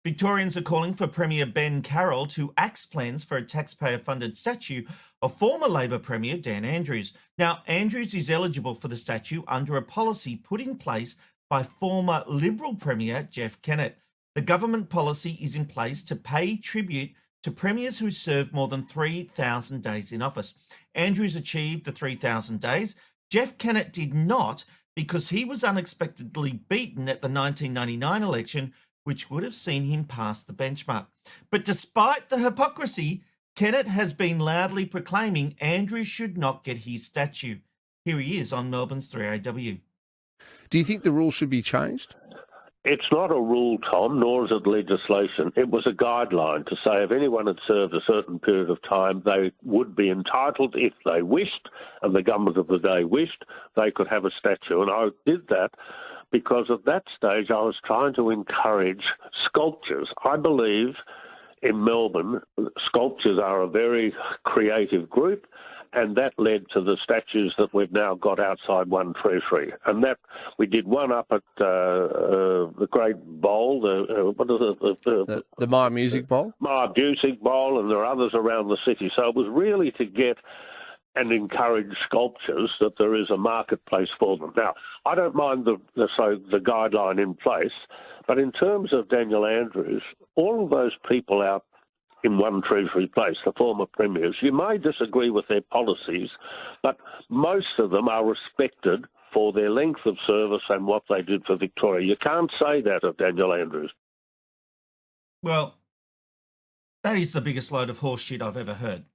Victorians are calling for Premier Ben Carroll to axe plans for a taxpayer-funded statue of former Labor Premier Dan Andrews. Now, Andrews is eligible for the statue under a policy put in place by former Liberal Premier Jeff Kennett. The government policy is in place to pay tribute to premiers who served more than 3,000 days in office. Andrews achieved the 3,000 days. Jeff Kennett did not, because he was unexpectedly beaten at the 1999 election, which would have seen him pass the benchmark. But despite the hypocrisy, Kennett has been loudly proclaiming Andrews should not get his statue. Here he is on Melbourne's 3AW. Do you think the rules should be changed? It's not a rule, Tom, nor is it legislation. It was a guideline to say if anyone had served a certain period of time, they would be entitled, if they wished, and the government of the day wished, they could have a statue. And I did that because at that stage I was trying to encourage sculptures. I believe in Melbourne, sculptures are a very creative group, and that led to the statues that we've now got outside One Treasury. And that we did one up at the Great Bowl, the Myer Music Bowl? Myer Music Bowl, and there are others around the city. So it was really to get and encourage sculptures that there is a marketplace for them. Now, I don't mind the guideline in place, but in terms of Daniel Andrews, all of those people out in One Treasury Place, the former premiers, you may disagree with their policies, but most of them are respected for their length of service and what they did for Victoria. You can't say that of Daniel Andrews. Well, that is the biggest load of horse shit I've ever heard.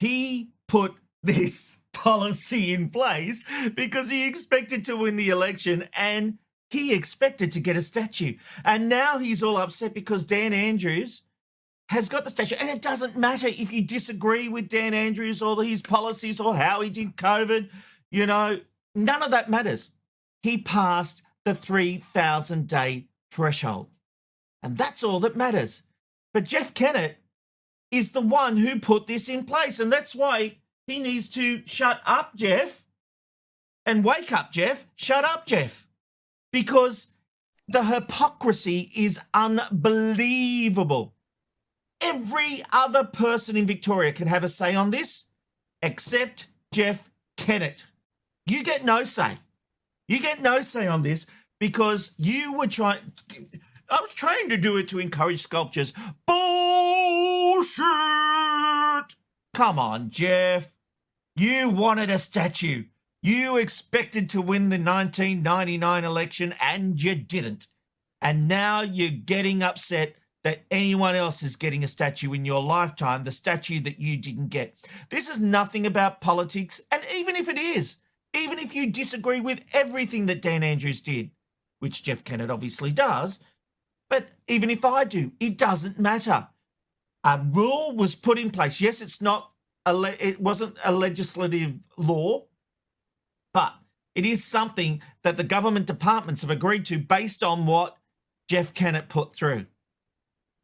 He put this policy in place because he expected to win the election and he expected to get a statue. And now he's all upset because Dan Andrews has got the statue. And it doesn't matter if you disagree with Dan Andrews or his policies or how he did COVID. You know, none of that matters. He passed the 3,000-day threshold. And that's all that matters. But Jeff Kennett is the one who put this in place. And that's why he needs to shut up, Jeff, and wake up, Jeff. Shut up, Jeff. Because the hypocrisy is unbelievable. Every other person in Victoria can have a say on this except Jeff Kennett. You get no say. You get no say on this because you were trying... I was trying to do it to encourage sculptures. Bullshit! Come on, Jeff. You wanted a statue. You expected to win the 1999 election and you didn't. And now you're getting upset that anyone else is getting a statue in your lifetime, the statue that you didn't get. This is nothing about politics. And even if it is, even if you disagree with everything that Dan Andrews did, which Jeff Kennett obviously does, but even if I do, it doesn't matter. A rule was put in place. Yes, it wasn't a legislative law, but it is something that the government departments have agreed to based on what Jeff Kennett put through.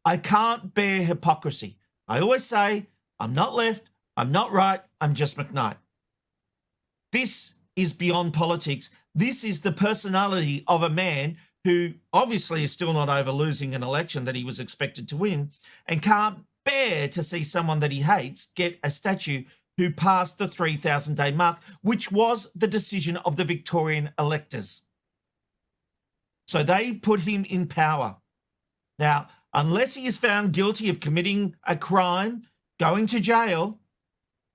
I can't bear hypocrisy. I always say, I'm not left, I'm not right, I'm just McKnight. This is beyond politics. This is the personality of a man who obviously is still not over losing an election that he was expected to win and can't bear to see someone that he hates get a statue who passed the 3,000-day mark, which was the decision of the Victorian electors. So they put him in power. Now, unless he is found guilty of committing a crime, going to jail,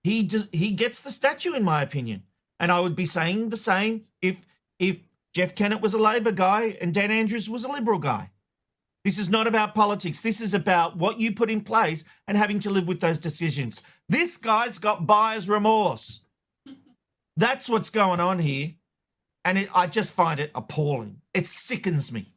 he gets the statue, in my opinion. And I would be saying the same if Jeff Kennett was a Labor guy and Dan Andrews was a Liberal guy. This is not about politics. This is about what you put in place and having to live with those decisions. This guy's got buyer's remorse. That's what's going on here. And I just find it appalling. It sickens me.